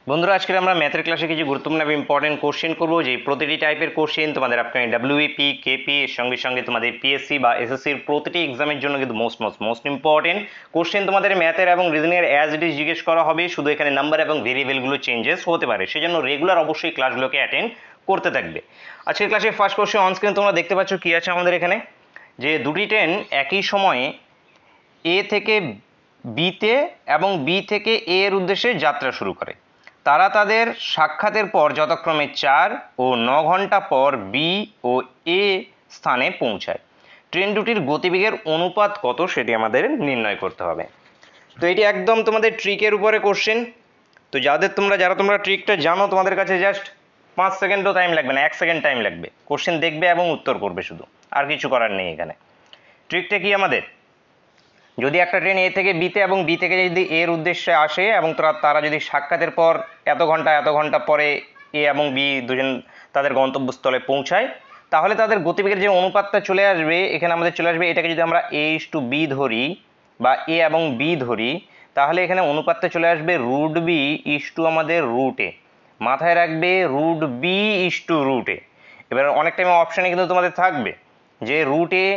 বন্ধুরা, আজকে আমরা ম্যাথের ক্লাসে কিছু গুরুত্বপূর্ণ এবং ইম্পর্টেন্ট কোশ্চেন করবো, যে প্রতিটি টাইপের কোশ্চেন তোমাদের আপকামিং ডাব্লিউপি কেপি এর সঙ্গে সঙ্গে তোমাদের পিএসসি বা এসএসসির প্রতিটি এক্সামের জন্য কিন্তু মোস্ট ইম্পর্টেন্ট কোশ্চেন তোমাদের ম্যাথের এবং রিজনিংয়ের অ্যাজ ইট ইজ জিজ্ঞেস করা হবে। শুধু এখানে নাম্বার এবং ভেরিয়েবলগুলো চেঞ্জেস হতে পারে, সেজন্য রেগুলার অবশ্যই ক্লাসগুলোকে অ্যাটেন্ড করতে থাকবে। আজকের ক্লাসের ফার্স্ট কোশ্চেন অন স্ক্রিন তোমরা দেখতে পাচ্ছ কি আছে আমাদের এখানে, যে দুটি ট্রেন একই সময়ে এ থেকে বিতে এবং বি থেকে এ এর উদ্দেশ্যে যাত্রা শুরু করে। তারা তাদের সাক্ষাতের পর যথাক্রমে 4 ও 9 ঘন্টা পর বি ও এ স্থানে পৌঁছায়। ট্রেন দুটির গতিবেগের অনুপাত কত সেটি আমাদের নির্ণয় করতে হবে। তো এটি একদম তোমাদের ট্রিকের উপরে কোশ্চেন। তো যারা তোমরা ট্রিকটা জানো, তোমাদের কাছে জাস্ট 5 সেকেন্ডও টাইম লাগবে না, 1 সেকেন্ড টাইম লাগবে। কোশ্চেন দেখবে এবং উত্তর করবে, শুধু আর কিছু করার নেই এখানে। ট্রিকটা কি আমাদের, যদি একটা ট্রেন এ থেকে বিতে এবং বি থেকে যদি এর উদ্দেশ্যে আসে এবং তারা যদি সাক্ষাতের পর এত ঘন্টা পরে এ এবং বি দুজন তাদের গন্তব্যস্থলে পৌঁছায়, তাহলে তাদের গতিবেগের যে অনুপাতটা চলে আসবে এখানে আমাদের চলে আসবে, এটাকে যদি আমরা a:b ধরি বা এ এবং বি ধরি, তাহলে এখানে অনুপাতটা চলে আসবে √b আমাদের √a। মাথায় রাখবে √b √a। এবার অনেক টাইমে অপশানে কিন্তু তোমাদের থাকবে যে √a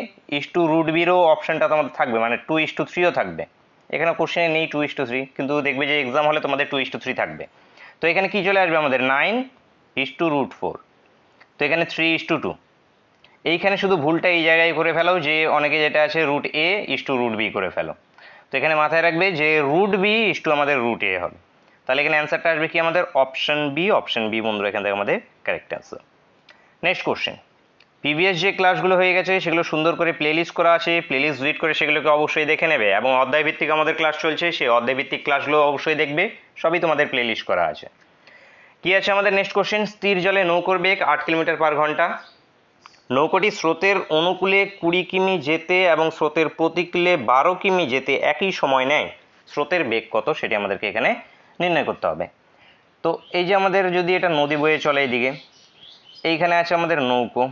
√b-ও অপশানটা তোমাদের থাকবে, মানে 2:3ও থাকবে। এখানে কোশ্চেনে নেই 2:3, কিন্তু দেখবে যে এক্সাম হলে তোমাদের 2:3 থাকবে। তো এখানে কি চলে আসবে আমাদের 9:4। তো এখানে 3:2। এইখানে শুধু ভুলটা এই জায়গায় করে ফেলো, যে অনেকে যেটা আছে √a √b করে ফেলো। তো এখানে মাথায় রাখবে যে √b আমাদের √a হবে। তাহলে এখানে অ্যান্সারটা আসবে কি আমাদের অপশন বি বন্ধুরা, এখান থেকে আমাদের correct answer. Next question, previous যে ক্লাসগুলো হয়ে গেছে সেগুলো সুন্দর করে প্লেলিস্ট করা আছে, প্লেলিস্ট ভিজিট করে সেগুলোকে অবশ্যই দেখে নেবে, এবং অধ্যায় ভিত্তিক আমাদের ক্লাস চলছে, সেই অধ্যায় ভিত্তিক ক্লাসগুলো অবশ্যই দেখবে, সবই তোমাদের প্লেলিস্ট করা আছে। কি আছে আমাদের নেক্সট কোশ্চেন, স্থির জলে নৌকোর বেগ 8 কিলোমিটার/ঘন্টা। নৌকোটি স্রোতের অনুকূলে 20 কিমি যেতে এবং স্রোতের প্রতিকূলে 12 কিমি যেতে একই সময় নেয়। স্রোতের বেগ কত সেটি আমাদেরকে এখানে নির্ণয় করতে হবে। তো এই যে আমাদের যদি এটা নদী বয়ে চলে এইদিকে, এইখানে আছে আমাদের নৌকো,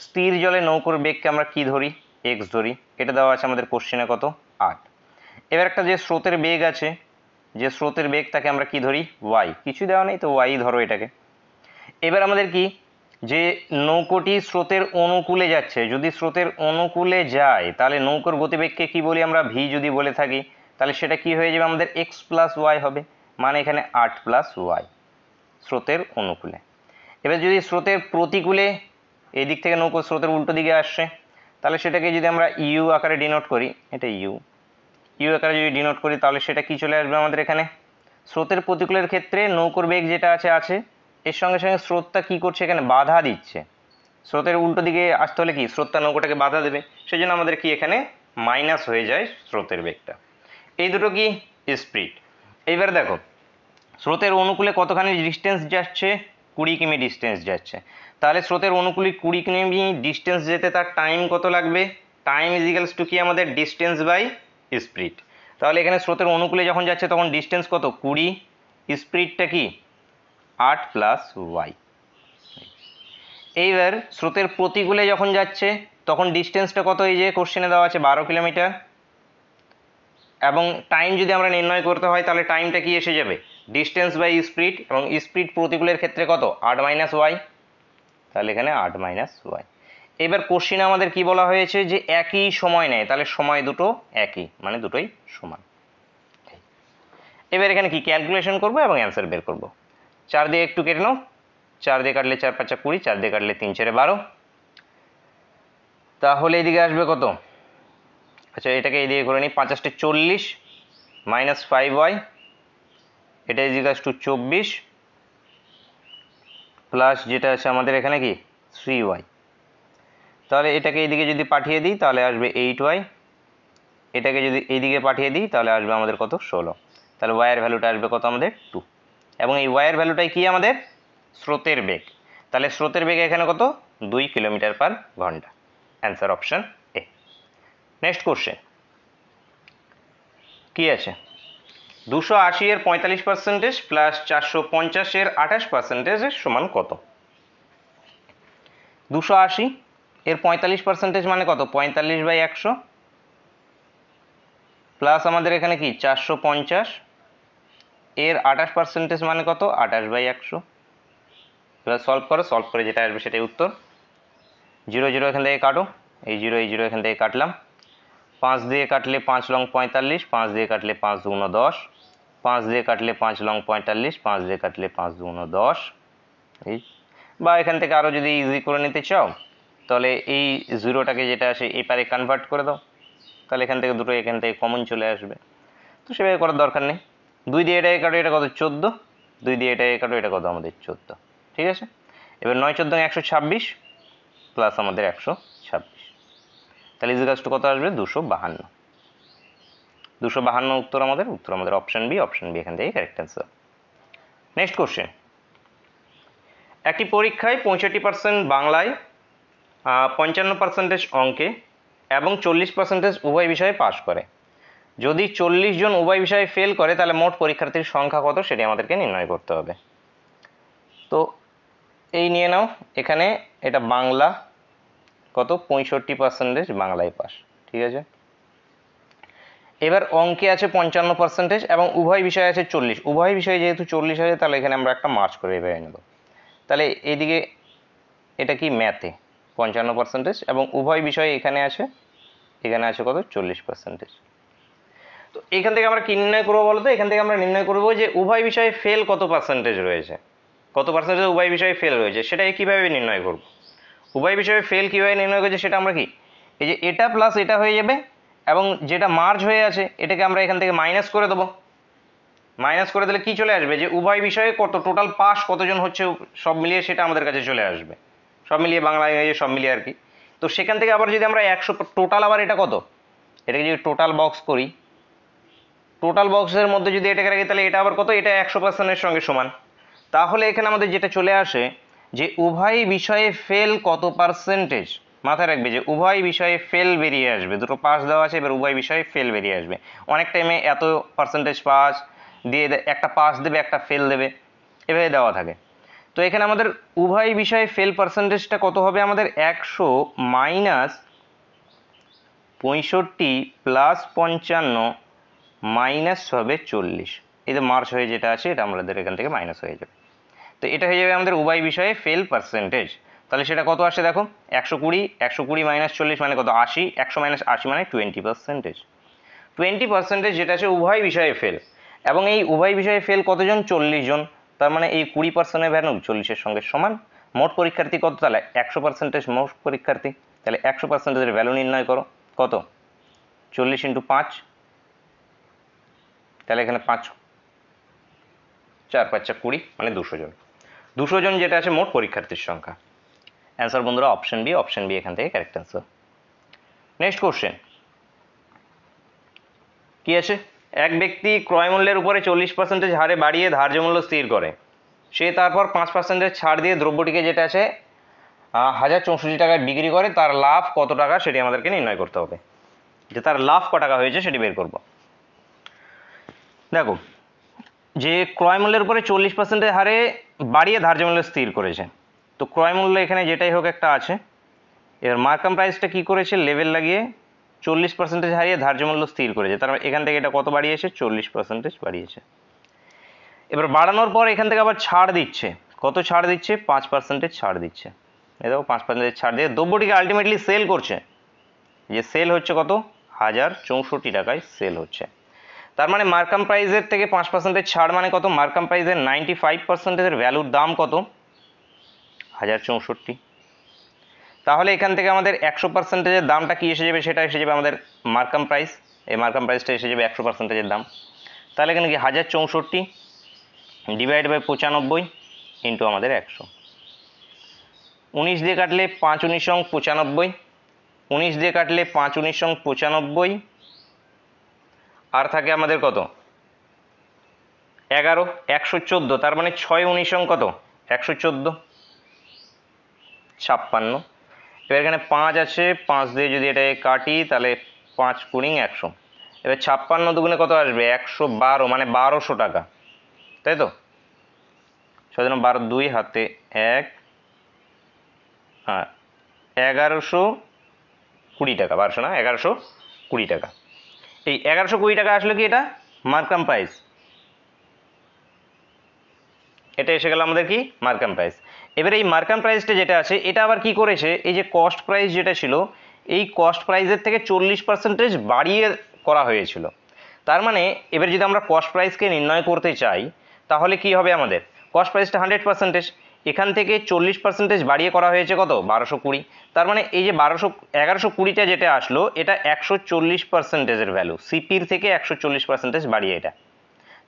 স্থির জলে নৌকোর বেগকে আমরা কি ধরি, এক্স ধরি। এটা দেওয়া আছে আমাদের কোশ্চেনে কত, 8। এবার একটা যে স্রোতের বেগ আছে, যে স্রোতের বেগ তাকে আমরা কি ধরি, ওয়াই। কিছু দেওয়া নেই তো ওয়াই ধরো এটাকে। এবার আমাদের কি, যে নৌকোটি স্রোতের অনুকূলে যাচ্ছে, যদি স্রোতের অনুকূলে যায় তাহলে নৌকোর গতিবেগকে কি বলি আমরা, ভি যদি বলে থাকি, তাহলে সেটা কি হয়ে যাবে আমাদের এক্স প্লাস ওয়াই হবে, মানে এখানে 8 + ওয়াই স্রোতের অনুকূলে। এবার যদি স্রোতের প্রতিকূলে, এই দিক থেকে নৌকো স্রোতের উল্টো দিকে আসছে, তাহলে সেটাকে যদি আমরা ইউ আকারে ডিনোট করি, এটা ইউ আকারে যদি ডিনোট করি, তাহলে সেটা কি চলে আসবে আমাদের এখানে, স্রোতের প্রতিকূলের ক্ষেত্রে নৌকোর বেগ যেটা আছে এর সঙ্গে সঙ্গে স্রোতটা কি করছে, এখানে বাধা দিচ্ছে। স্রোতের উল্টো দিকে আসতে হলে কি, স্রোতটা নৌকোটাকে বাধা দেবে, সেই জন্য আমাদের কি এখানে মাইনাস হয়ে যায় স্রোতের বেগটা। এই দুটো কি স্পিড। এইবার দেখো, স্রোতের অনুকূলে কতখানি ডিস্টেন্স যাচ্ছে, 20 কিমি ডিস্টেন্স যাচ্ছে। তাহলে স্রোতের অনুকূলে 20 কিমি ডিস্টেন্স যেতে তার টাইম কত লাগবে, টাইম ইজিক্যালস টু কি আমাদের ডিস্টেন্স বাই স্পিড। তাহলে এখানে স্রোতের অনুকূলে যখন যাচ্ছে তখন ডিস্টেন্স কত, 20, স্পিডটা কি 8 + ওয়াই। এইবার স্রোতের প্রতিকূলে যখন যাচ্ছে তখন ডিস্টেন্সটা কত, এই যে কোশ্চেনে দেওয়া আছে 12 কিলোমিটার, এবং টাইম যদি আমরা নির্ণয় করতে হয় তাহলে টাইমটা কি এসে যাবে, ডিস্টেন্স বাই স্পিড, এবং স্পিড প্রতিকূলের ক্ষেত্রে কত, 8 - ওয়াই। তাহলে এখানে 8 - ওয়াই। এবার কোশ্চেনে আমাদের কি বলা হয়েছে, যে একই সময় নেয়, তাহলে সময় দুটো একই, মানে দুটোই সমান। এবার এখানে কি ক্যালকুলেশন করবো এবং অ্যান্সার বের করব। 4 দিয়ে একটু কেটে নাও, 4 দিয়ে কাটলে 4 × 5 = 20, 4 দিয়ে কাটলে 3 × 4 = 12। তাহলে এদিকে আসবে কত, আচ্ছা এটাকে এদিকে করে নিই, 5 × 8 = 40 - 5y, এটা ইজিক্যালস টু 24 প্লাস যেটা আছে আমাদের এখানে কি 3y। তাহলে এটাকে এইদিকে যদি পাঠিয়ে দিই তাহলে আসবে 8y, এটাকে যদি এইদিকে পাঠিয়ে দিই তাহলে আসবে আমাদের কত, 16। তাহলে y এর ভ্যালুটা আসবে কত আমাদের 2, এবং এই y এর ভ্যালুটাই কি আমাদের স্রোতের বেগ। তাহলে স্রোতের বেগ এখানে কত, 2 কিলোমিটার/ঘন্টা। Answer option A. Next question কি আছে, 280 এর 45% প্লাস 450 এর 28% সমান কত। 280 এর 45% মানে কত, 45/100, প্লাস আমাদের এখানে কি 450, এর 28% মানে কত, 28/100। এবার সলভ করে যেটা আসবে সেটাই উত্তর। 0 0 এখান থেকে কাটো, এই 0 এখান থেকে কাটলাম। 5 দিয়ে কাটলে 5 লং 45, 5 দিয়ে কাটলে 5 দুগুণ 10, 5 দিয়ে কাটলে 5 লং 45, 5 দিয়ে কাটলে 5 দুগুণ 10। এই বা এখান থেকে আরও যদি ইজি করে নিতে চাও তাহলে এই 0টাকে যেটা আসে এই পারে কনভার্ট করে দাও, তাহলে এখান থেকে দুটো এখান থেকে কমন চলে আসবে। তো সেভাবে করার দরকার নেই। 2 দিয়ে এটাকে কাটো, এটা কত 14, 2 দিয়ে এটাকে কাটো, এটা কত আমাদের 14। ঠিক আছে, এবার 9 14 126 প্লাস আমাদের 126, তাহলে ইজিকাস টু কত আসবে 252। 252 উত্তর আমাদের অপশন বি এখান থেকে কারেক্ট অ্যান্সার। নেক্সট কোশ্চেন, একটি পরীক্ষায় 65% বাংলায়, 55% অঙ্কে এবং 40% উভয় বিষয়ে পাশ করে। যদি 40 জন উভয় বিষয়ে ফেল করে তাহলে মোট পরীক্ষার্থীর সংখ্যা কত সেটি আমাদেরকে নির্ণয় করতে হবে। তো এই নিয়ে নাও, এখানে এটা বাংলা কত 65% বাংলায় পাস। ঠিক আছে, এবার অঙ্কে আছে 55% এবং উভয় বিষয়ে আছে 40। উভয় বিষয়ে যেহেতু 40 আছে তাহলে এখানে আমরা একটা মার্চ করে এভাবে নেব। তাহলে এইদিকে এটা কি ম্যাথে 55% এবং উভয় বিষয়ে এখানে আছে কত 40%। তো এখান থেকে আমরা কি নির্ণয় করবো বলতো, এখান থেকে আমরা নির্ণয় করবো যে উভয় বিষয়ে ফেল কত পার্সেন্টেজ রয়েছে, কত পার্সেন্টেজ উভয় বিষয়ে ফেল রয়েছে সেটাই কিভাবে নির্ণয় করব। উভয় বিষয়ে ফেল কিভাবে নির্ণয় করছে সেটা আমরা কি, এই যে এটা প্লাস এটা হয়ে যাবে এবং যেটা মার্জ হয়ে আছে এটাকে আমরা এখান থেকে মাইনাস করে দেবো। মাইনাস করে দিলে কি চলে আসবে, যে উভয় বিষয়ে কত টোটাল পাস কতজন হচ্ছে সব মিলিয়ে সেটা আমাদের কাছে চলে আসবে, সব মিলিয়ে বাংলা ইংরেজি সব মিলিয়ে আর কি। তো সেখান থেকে আবার যদি আমরা 100 টোটাল, আবার এটা কত, এটাকে যদি টোটাল বক্স করি, টোটাল বক্সের মধ্যে যদি এটাকে রাখি তাহলে এটা আবার কত, এটা 100%-এর সঙ্গে সমান। তাহলে এখানে আমাদের যেটা চলে আসে যে উভয় বিষয়ে ফেল কত পার্সেন্টেজ, মাথায় রাখবে যে উভয় বিষয়ে ফেল বেরিয়ে আসবে, দুটো পাস দেওয়া আছে, এবার উভয় বিষয়ে ফেল বেরিয়ে আসবে। অনেক টাইমে এত পার্সেন্টেজ পাস দিয়ে একটা পাস দেবে একটা ফেল দেবে, এভাবে দেওয়া থাকে। তো এখানে আমাদের উভয় বিষয়ে ফেল পার্সেন্টেজটা কত হবে, আমাদের 100 মাইনাস 65 প্লাস 55 মাইনাস হবে 40। এই যে মার্চ হয়ে যেটা আছে এটা আমাদের এখান থেকে মাইনাস হয়ে যাবে। তো এটা হয়ে যাবে আমাদের উভয় বিষয়ে ফেল পার্সেন্টেজ। তাহলে সেটা কত আসে দেখো, 120 মাইনাস 40 মানে কত 80, 100 মাইনাস 80 মানে 20%। 20% যেটা আছে উভয় বিষয়ে ফেল, এবং এই উভয় বিষয়ে ফেল কতজন, 40 জন। তার মানে এই 20%-এর ভ্যালু 40-এর সঙ্গে সমান। মোট পরীক্ষার্থী কত, তাহলে 100% মোট পরীক্ষার্থী। তাহলে 100%-এর ভ্যালু নির্ণয় করো, কত 40 × 5, তাহলে এখানে 5 4 5 20 মানে 200 জন। 200 জন যেটা আছে মোট পরীক্ষার্থীর সংখ্যা। অ্যান্সার বন্ধুরা অপশন বি এখান থেকে কারেক্ট অ্যান্সার। নেক্সট কোশ্চেন কি আছে, এক ব্যক্তি ক্রয় মূল্যের উপরে 40% হারে বাড়িয়ে ধার্য মূল্য স্থির করে। সে তারপর 5% ছাড় দিয়ে দ্রব্যটিকে যেটা আছে 1064 টাকায় বিক্রি করে, তার লাভ কত টাকা সেটি আমাদেরকে নির্ণয় করতে হবে। যে তার লাভ ক টাকা হয়েছে সেটি বের করব। দেখো, যে ক্রয় মূল্যের উপরে 40% হারে বাড়িয়ে ধার্য মূল্য স্থির করেছে, তো ক্রয় মূল্য এখানে যেটাই হোক একটা আছে। এবার মার্কাম প্রাইসটা কি করেছে, লেভেল লাগিয়ে 40% হারিয়ে ধার্য মূল্য স্থির করেছে, তার মানে এখান থেকে এটা কত বাড়িয়েছে 40% বাড়িয়েছে। এবার বাড়ানোর পর এখান থেকে আবার ছাড় দিচ্ছে, কত ছাড় দিচ্ছে 5% ছাড় দিচ্ছে। এই দেখো 5% ছাড় দিয়ে দ্রব্যটিকে আলটিমেটলি সেল করছে, যে সেল হচ্ছে কত 1064 টাকায় সেল হচ্ছে। তার মানে মার্কাম প্রাইসের থেকে 5% ছাড় মানে কত, মার্কাম প্রাইসের 95%-এর ভ্যালুর দাম কত 1064। তাহলে এখান থেকে আমাদের 100%-এর দামটা কি এসে যাবে, সেটা এসে যাবে আমাদের মার্কাম প্রাইস। এই মার্কাম প্রাইসটা এসে যাবে 100%-এর দাম। তাহলে এখানে কি 1064 ডিভাইড বাই 95 ইন্টু আমাদের 100। 19 দিয়ে কাটলে 5 19 95, 19 দিয়ে কাটলে 5 19 95, আর থাকে আমাদের কত 11 114, তার মানে 6 19 কত 114 56। এবার এখানে 5 আছে, 5 দিয়ে যদি এটাকে কাটি তাহলে 5 × 100। এবার 56 দুগুণে কত আসবে 112, মানে 1200 টাকা, তাই তো। 6 12 2 হাতে 1, হ্যাঁ 1120 টাকা, 1200 না 1120 টাকা। এই 1120 টাকা আসলে কি এটা মার্কাম প্রাইস, এটা এসে গেল আমাদের কি মার্কাম প্রাইস। এবার এই মার্কাম প্রাইসটা যেটা আছে এটা আবার কি করেছে, এই যে কস্ট প্রাইস যেটা ছিল এই কস্ট প্রাইসের থেকে 40% বাড়িয়ে করা হয়েছিল। তার মানে এবার যদি আমরা কস্ট প্রাইসকে নির্ণয় করতে চাই তাহলে কি হবে, আমাদের কস্ট প্রাইসটা 100%, এখান থেকে 40% বাড়িয়ে করা হয়েছে কত 1220। তার মানে এই যে 1120টা যেটা আসলো এটা 140%-এর ভ্যালু, সিপির থেকে 140% বাড়িয়ে এটা।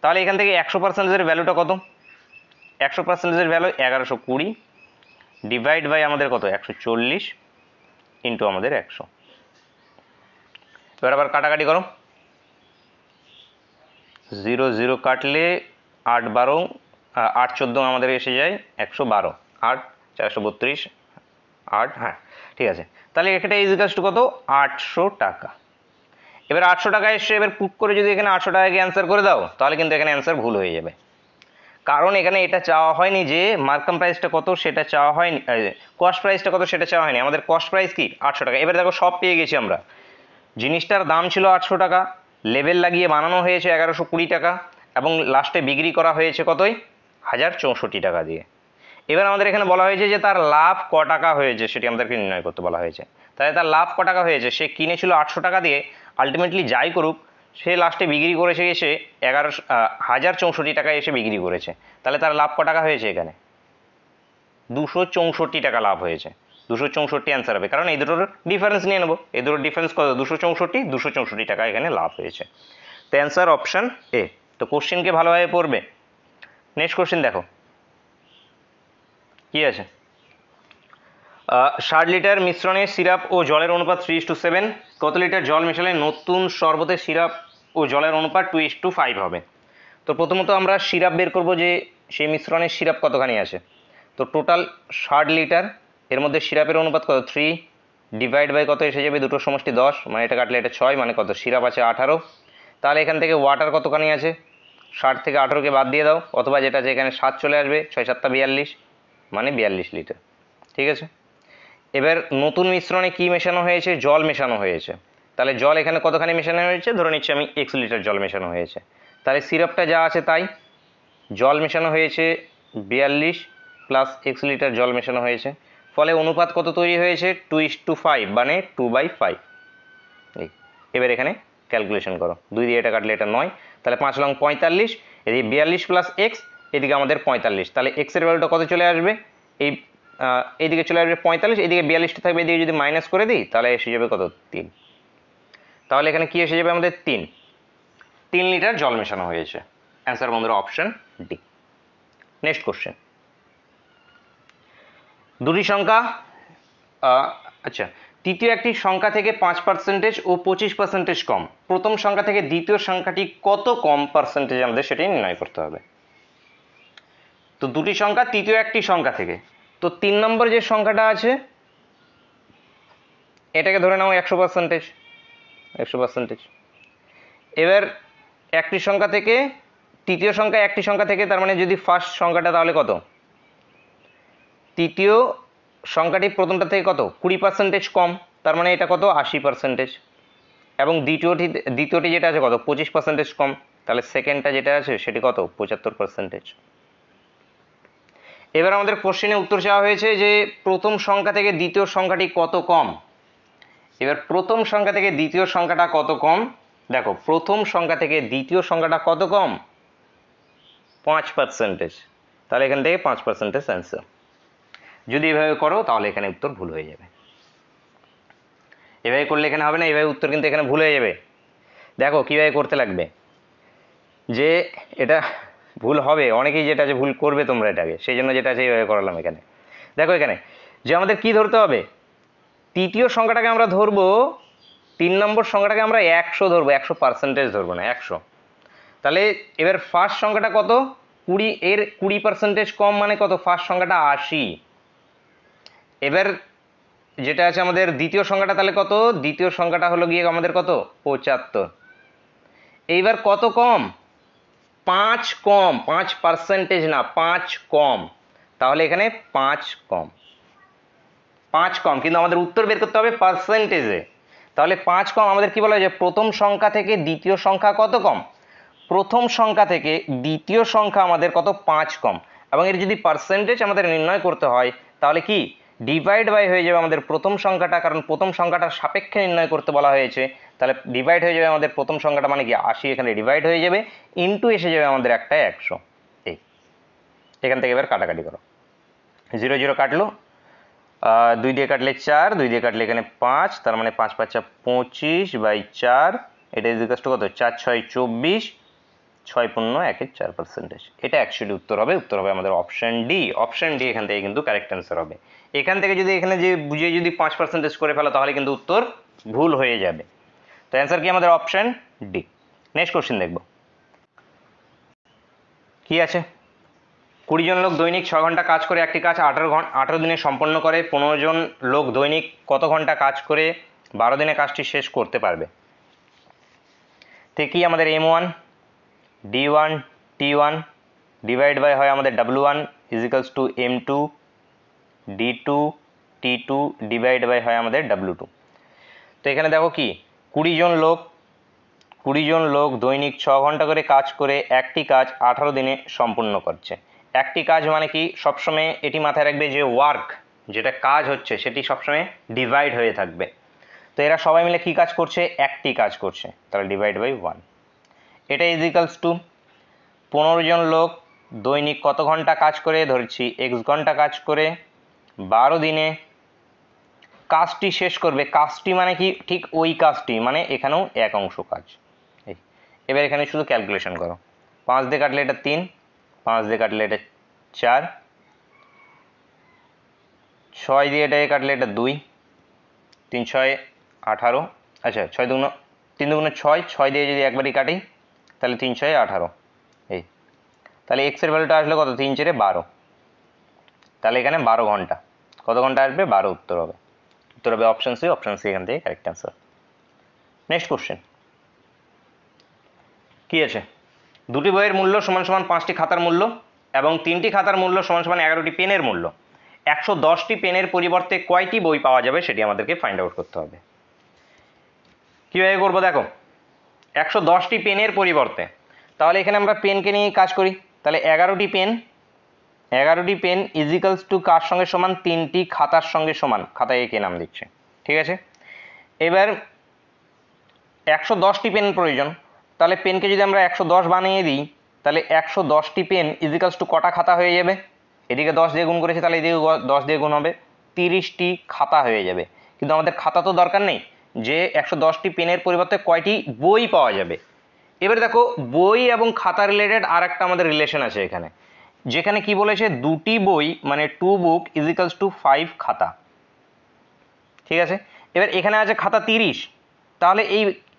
তাহলে এখান থেকে 100%-এর ভ্যালুটা কত, 100%-এর ভ্যালু 1120 ডিভাইড বাই আমাদের কত 140 ইন্টু আমাদের 100। এবার আবার কাটাকাটি করো, 0 0 কাটলে 8 12 8 14 আমাদের এসে যায় 112, 8 432 8, হ্যাঁ ঠিক আছে। তাহলে এটা ইজিকালস টু কত 800 টাকা। এবার 800 টাকা এসে এবার পুট করে যদি এখানে 800 টাকাকে অ্যান্সার করে দাও তাহলে কিন্তু এখানে অ্যান্সার ভুল হয়ে যাবে, কারণ এখানে এটা চাওয়া হয়নি যে মার্কাম প্রাইসটা কত সেটা চাওয়া হয়নি, কস্ট প্রাইসটা কত সেটা চাওয়া হয়নি, আমাদের কস্ট প্রাইস কি 800 টাকা। এবার দেখো সব পেয়ে গেছি আমরা, জিনিসটার দাম ছিল 800 টাকা, লেবেল লাগিয়ে বানানো হয়েছে 1120 টাকা এবং লাস্টে বিক্রি করা হয়েছে কতই 1064 টাকা দিয়ে। এবার আমাদের এখানে বলা হয়েছে যে তার লাভ ক টাকা হয়েছে সেটি আমাদেরকে নির্ণয় করতে বলা হয়েছে। তাহলে তার লাভ ক টাকা হয়েছে, সে কিনেছিল 800 টাকা দিয়ে, আলটিমেটলি যাই করুক সে লাস্টে বিক্রি করেছে এসে 1064 টাকায় এসে বিক্রি করেছে। তাহলে তার লাভ ক টাকা হয়েছে, এখানে 264 টাকা লাভ হয়েছে। 264 অ্যান্সার হবে, কারণ এই দুটোর ডিফারেন্স নিয়ে নেবো, এই দুটোর ডিফারেন্স কত 264 টাকা এখানে লাভ হয়েছে। তো অ্যান্সার অপশান এ। তো কোশ্চেনকে ভালোভাবে পড়বে। নেক্সট কোশ্চেন দেখো কি আছে, 60 লিটার মিশ্রণে সিরাপ ও জলের অনুপাত 3:7, কত লিটার জল মেশালে নতুন শরবতের সিরাপ ও জলের অনুপাত 2:5 হবে। তো প্রথমত আমরা সিরাপ বের করব যে সেই মিশ্রণের সিরাপ কতখানি আছে। তো টোটাল 60 লিটার, এর মধ্যে সিরাপের অনুপাত কত 3 ডিভাইড বাই কত এসে যাবে দুটোর সমষ্টি 10, মানে এটা কাটলে এটা 6, মানে কত সিরাপ আছে 18। তাহলে এখান থেকে ওয়াটার কতখানি আছে, 60 থেকে 18কে বাদ দিয়ে দাও, অথবা যেটা আছে এখানে 7 চলে আসবে, 6 7 42, মানে 42 লিটার, ঠিক আছে। এবার নতুন মিশ্রণে কি মেশানো হয়েছে, জল মেশানো হয়েছে। তাহলে জল এখানে কতখানি মেশানো হয়েছে, ধরে নিচ্ছি আমি x লিটার জল মেশানো হয়েছে। তাহলে সিরাপটা যা আছে তাই, জল মেশানো হয়েছে 42 প্লাস x লিটার জল মেশানো হয়েছে, ফলে অনুপাত কত তৈরি হয়েছে 2:5, মানে 2/5। এবার এখানে ক্যালকুলেশন করো, 2 দিয়ে এটা কাটলে এটা 9, তাহলে 5 লং 45, এদিকে 42 প্লাস x, এদিকে আমাদের 45, তাহলে x এর ভ্যালুটা কত চলে আসবে, এইদিকে চলে আসবে 45, এদিকে 42টা থাকবে, এদিকে যদি মাইনাস করে দিই তাহলে এসে যাবে কত 3। তাহলে এখানে কি এসে যাবে আমাদের 3 লিটার জল মেশানো হয়েছে। অ্যান্সার বন্ধুরা অপশন ডি। নেক্সট কোশ্চেন, দুটি সংখ্যা, আচ্ছা তৃতীয় একটি সংখ্যা থেকে 5% ও 25% কম, প্রথম সংখ্যা থেকে দ্বিতীয় সংখ্যাটি কত কম পার্সেন্টেজ আমাদের সেটাই নির্ণয় করতে হবে। তো দুটি সংখ্যা তৃতীয় একটি সংখ্যা থেকে, তো 3 নম্বর যে সংখ্যাটা আছে এটাকে ধরে নাও 100%। এবার একটি সংখ্যা থেকে তৃতীয় সংখ্যা একটি সংখ্যা থেকে, তার মানে যদি ফার্স্ট সংখ্যাটা তাহলে কত, তৃতীয় সংখ্যাটি প্রথমটা থেকে কত 20% কম, তার মানে এটা কত 80%, এবং দ্বিতীয়টি যেটা আছে কত 25% কম, তাহলে সেকেন্ডটা যেটা আছে সেটি কত 75%। এবার আমাদের কোশ্চেনে উত্তর চাওয়া হয়েছে যে প্রথম সংখ্যা থেকে দ্বিতীয় সংখ্যাটি কত কম। এবার প্রথম সংখ্যা থেকে দ্বিতীয় সংখ্যাটা কত কম, দেখো প্রথম সংখ্যা থেকে দ্বিতীয় সংখ্যাটা কত কম 5%, তাহলে এখান থেকে 5% অ্যান্সার। যদি এভাবে করো তাহলে এখানে উত্তর ভুল হয়ে যাবে, এভাবে করলে এখানে হবে না, এভাবে উত্তর কিন্তু এখানে ভুল হয়ে যাবে। দেখো কিভাবে করতে লাগবে, যে এটা ভুল হবে অনেকেই, যেটা আছে ভুল করবে তোমরা এটাকে, সেই জন্য যেটা আছে এইভাবে করালাম। এখানে দেখো এখানে যে আমাদের কি ধরতে হবে, তৃতীয় সংখ্যাটাকে আমরা ধরবো, 3 নম্বর সংখ্যাটাকে আমরা 100 ধরবো, 100% ধরবো না 100। তাহলে এবার ফার্স্ট সংখ্যাটা কত 20, এর 20% কম, মানে কত ফার্স্ট সংখ্যাটা 80। এবার যেটা আছে আমাদের দ্বিতীয় সংখ্যাটা তাহলে কত, দ্বিতীয় সংখ্যাটা হলো গিয়ে আমাদের কত 75। এইবার কত কম 5 কম, 5% না 5 কম, তাহলে এখানে 5 কম, 5 কম, কিন্তু আমাদের উত্তর বের করতে হবে পার্সেন্টেজে। তাহলে 5 কম, আমাদের কি বলা হয় যে প্রথম সংখ্যা থেকে দ্বিতীয় সংখ্যা কত কম, প্রথম সংখ্যা থেকে দ্বিতীয় সংখ্যা আমাদের কত 5 কম। এবং এর যদি পার্সেন্টেজ আমাদের নির্ণয় করতে হয় তাহলে কি ডিভাইড বাই হয়ে যাবে আমাদের প্রথম সংখ্যাটা, কারণ প্রথম সংখ্যাটার সাপেক্ষে নির্ণয় করতে বলা হয়েছে, তাহলে ডিভাইড হয়ে যাবে আমাদের প্রথম সংখ্যাটা মানে কি 80, এখানে ডিভাইড হয়ে যাবে, ইনটু এসে যাবে আমাদের একটা 100। এই এখান থেকে এবার কাটাকাটি করো, 0 0 কাটলো, 2 দিয়ে কাটলে 4, 2 দিয়ে কাটলে এখানে 5, তার মানে 5 5 25 বাই 4, এটা ইজিকাস টু কত, 4 6 24, 6 পূর্ণ 1 4%। এটা অ্যাকচুয়ালি উত্তর হবে আমাদের অপশন ডি। অপশন ডি এখান থেকে কিন্তু কারেক্ট অ্যান্সার হবে। এখান থেকে যদি এখানে যে বুঝিয়ে যদি 5% করে ফেলো তাহলে কিন্তু উত্তর ভুল হয়ে যাবে। তো অ্যান্সার কি আমাদের অপশন ডি। নেক্সট কোশ্চেন দেখব কি আছে। 20 জন লোক দৈনিক 6 ঘন্টা কাজ করে একটি কাজ 18 দিনে সম্পন্ন করে। 15 জন লোক দৈনিক কত ঘন্টা কাজ করে 12 দিনে কাজটি শেষ করতে পারবে? তো কি আমাদের M1 D1 T1 divide by হয় আমাদের W1 ইজিক্যালস two M2 D2 T2 divide by হয় আমাদের W2। তো এখানে দেখো কি 20 জন লোক দৈনিক 6 ঘন্টা করে কাজ করে একটি কাজ 18 দিনে সম্পূর্ণ করছে। একটি কাজ মানে কি সবসময় এটি মাথায় রাখবে যে ওয়ার্ক যেটা কাজ হচ্ছে সেটি সবসময় ডিভাইড হয়ে থাকবে। তো এরা সবাই মিলে কি কাজ করছে, একটি কাজ করছে, তাহলে ডিভাইড বাই 1। এটা ইজিক্যালস টু 15 জন লোক দৈনিক কত ঘন্টা কাজ করে, ধরছি x ঘন্টা কাজ করে 12 দিনে কাজটি শেষ করবে। কাজটি মানে কি ঠিক ওই কাজটি, মানে এখানেও এক অংশ কাজ। এবার এখানে শুধু ক্যালকুলেশন করো, 5 দিয়ে কাটলে এটা 3, 5 দিয়ে কাটলে এটা 4, 6 দিয়ে এটাকে কাটলে এটা 2, 3 6 18, আচ্ছা 6 দুগুণ 3 দুগুণ 6, 6 দিয়ে যদি একবারই কাটি তাহলে 3 6 18। এই তাহলে এক্স এর ভ্যালুটা আসলে কত, 3 4 12, তাহলে এখানে 12 ঘন্টা। কত ঘন্টা আসবে, 12 উত্তর হবে। উত্তর হবে অপশন সি। অপশন সি এখান থেকে কারেক্ট অ্যান্সার। নেক্সট কোশ্চেন কি আছে। দুটি বইয়ের মূল্য সমান সমান 5টি খাতার মূল্য এবং 3টি খাতার মূল্য সমান সমান 11টি পেনের মূল্য। 110টি পেনের পরিবর্তে কয়টি বই পাওয়া যাবে সেটি আমাদেরকে ফাইন্ড আউট করতে হবে। কীভাবে করবো দেখো, 110টি পেনের পরিবর্তে, তাহলে এখানে আমরা পেনকে নিয়ে কাজ করি, তাহলে 11টি পেন ইজিক্যালস টু কার সঙ্গে সমান, 3টি খাতার সঙ্গে সমান। খাতায় একে নাম দিচ্ছে, ঠিক আছে। এবার 110টি পেন প্রয়োজন, তাহলে পেনকে যদি আমরা 110 বানিয়ে দিই তাহলে 110টি পেন ইজিক্যালস টু কটা খাতা হয়ে যাবে, এদিকে 10 দিয়ে গুণ করেছে তাহলে এদিকে 10 দিয়ে গুণ হবে, 30টি খাতা হয়ে যাবে। কিন্তু আমাদের খাতা তো দরকার নেই, যে 110টি পেনের পরিবর্তে কয়টি বই পাওয়া যাবে। এবার দেখো বই এবং খাতা রিলেটেড আর একটা আমাদের রিলেশন আছে এখানে, যেখানে কি বলেছে, দুটি বই মানে 2 বুক ইজিক্যালস টু 5 খাতা, ঠিক আছে। এবার এখানে আছে খাতা 30, তাহলে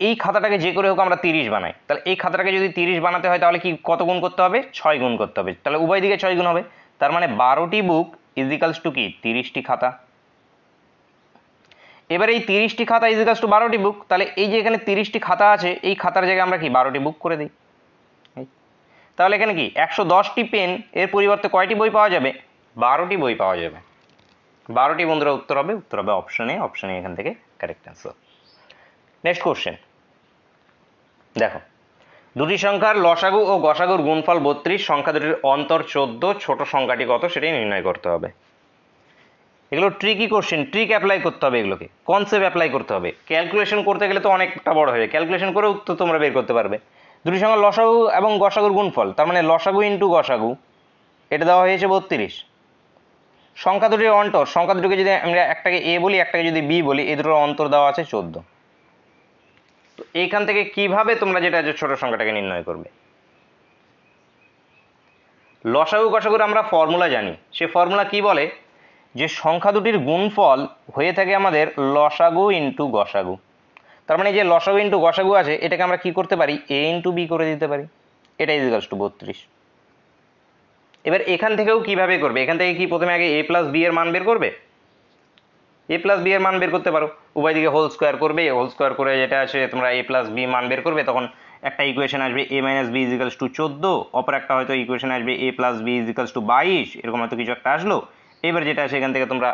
এই খাতাটাকে যে করে হোক আমরা 30 বানাই। তাহলে এই খাতাটাকে যদি 30 বানাতে হয় তাহলে কি কত গুণ করতে হবে, 6 গুণ করতে হবে, তাহলে উভয় দিকে 6 গুণ হবে। তার মানে 12টি বুক ইজিক্যালস টু কি 30টি খাতা। এবার এই 30টি খাতা ইজিক্যালস টু 12টি বুক, তাহলে এই যে এখানে 30টি খাতা আছে এই খাতার জায়গায় আমরা কি 12টি বুক করে দিই। তাহলে এখানে কি 110টি পেন এর পরিবর্তে কয়টি বই পাওয়া যাবে, 12টি বই পাওয়া যাবে। 12টি বন্ধুরা উত্তর হবে অপশন এ। অপশন এ এখান থেকে কারেক্ট অ্যান্সার। নেক্সট কোশ্চেন দেখো, দুটি সংখ্যার লসাগু ও গসাগুর গুণফল 32, সংখ্যা দুটির অন্তর 14, ছোট সংখ্যাটি কত সেটাই নির্ণয় করতে হবে। এগুলো ট্রিকি কোশ্চেন, ট্রিক অ্যাপ্লাই করতে হবে, এগুলোকে কনসেপ্ট অ্যাপ্লাই করতে হবে। ক্যালকুলেশন করতে গেলে তো অনেকটা বড় হবে, ক্যালকুলেশন করে উত্তর তোমরা বের করতে পারবে। দুটি সংখ্যার লসাগু এবং গসাগুর গুণফল, তার মানে লসাগু ইন্টু গসাগু, এটা দেওয়া হয়েছে 32। সংখ্যা দুটির অন্তর, সংখ্যা দুটিকে যদি আমরা একটাকে এ বলি একটাকে যদি বি বলি, এই দুটোর অন্তর দেওয়া আছে 14। তো এইখান থেকে কিভাবে তোমরা যেটা আছে ছোট সংখ্যাটাকে নির্ণয় করবে। লসাগু গসাগুর আমরা ফর্মুলা জানি, সে ফর্মুলা কি বলে, যে সংখ্যা দুটির গুণফল হয়ে থাকে আমাদের লসাগু ইন্টু গসাগু। তার মানে যে লসাগু ইন্টু গসাগু আছে এটাকে আমরা কি করতে পারি, এ ইন্টু বি করে দিতে পারি, এটা ইজিক্যালস টু 32। এবার এখান থেকেও কিভাবে করবে, এখান থেকে কি প্রথমে আগে এ প্লাস বি এর মান বের করবে, এ প্লাস বি এর মান বের করতে পারো, উভয় দিকে হোল স্কোয়ার করবে, হোল স্কোয়ার করে যেটা আছে তোমরা এ প্লাস বি মান বের করবে, তখন একটা ইকুয়েশন আসবে এ মাইনাস বি ইজিক্যালস টু 14, অপর একটা হয়তো ইকুয়েশন আসবে এ প্লাস বি ইজিক্যালস টু 22, এরকম হয়তো কিছু একটা আসলো। এবার যেটা আছে এখান থেকে তোমরা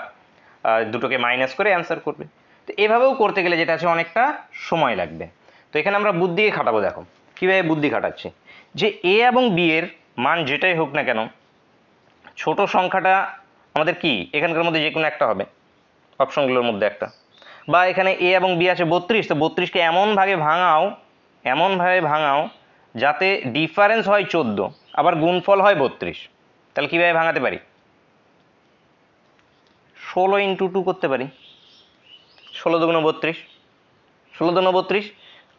দুটোকে মাইনাস করে অ্যান্সার করবে। তো এভাবেও করতে গেলে যেটা আছে অনেকটা সময় লাগবে। তো এখানে আমরা বুদ্ধি খাটাবো, দেখো কীভাবে বুদ্ধি খাটাচ্ছি, যে এ এবং বি এর মান যেটাই হোক না কেন ছোট সংখ্যাটা আমাদের কি এখানকার মধ্যে যে কোনো একটা হবে, অপশনগুলোর মধ্যে একটা। বা এখানে এ এবং বি আছে 32, তো 32কে এমনভাবে ভাঙাও যাতে ডিফারেন্স হয় 14 আবার গুণফল হয় 32। তাহলে কীভাবে ভাঙাতে পারি? 16 ইন্টু 2 করতে পারি, 16 দুগুণ 32, 16 দুগুণ 32,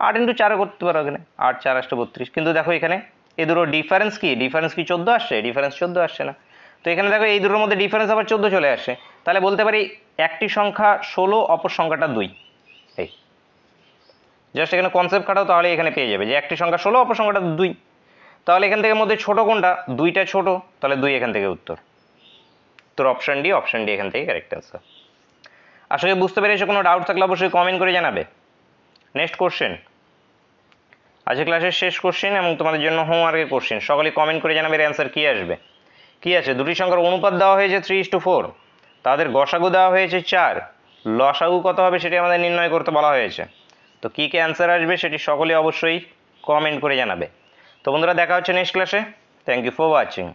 8 ইন্টু 4 করতে পারো এখানে, 8 4 8 32। কিন্তু দেখো এখানে এই দুটো ডিফারেন্স কি 14 আসছে? ডিফারেন্স 14 আসছে না। তো এখানে দেখো এই দুটোর মধ্যে ডিফারেন্স আবার 14 চলে আসছে, তাহলে বলতে পারি একটি সংখ্যা 16, অপর সংখ্যাটা 2। এই জাস্ট এখানে কনসেপ্ট খাটাও, তাহলে এখানে পেয়ে যাবে যে একটি সংখ্যা 16, অপর সংখ্যাটা 2। তাহলে এখান থেকে মধ্যে ছোট কোনটা? 2টা ছোট, তাহলে 2 এখান থেকে উত্তর। তোর অপশন ডি এখান থেকে কারেক্ট অ্যান্সার। আশা করি বুঝতে পেরেছো। কোনো ডাউট থাকলে অবশ্যই কমেন্ট করে জানাবে। নেক্সট কোশ্চেন, আজকে ক্লাসের শেষ কোশ্চেন এবং তোমাদের জন্য হোমওয়ার্কের কোশ্চেন। সকলে কমেন্ট করে জানাবে এর অ্যান্সার কী আসবে। কি আছে? দুটি সংখ্যার অনুপাত দেওয়া হয়েছে 3:4, তাদের গসাগু দেওয়া হয়েছে 4, লসাগু কত হবে সেটি আমাদের নির্ণয় করতে বলা হয়েছে। তো কী কী অ্যান্সার আসবে সেটি সকলে অবশ্যই কমেন্ট করে জানাবে। তো বন্ধুরা দেখা হচ্ছে নেক্সট ক্লাসে। Thank you for watching.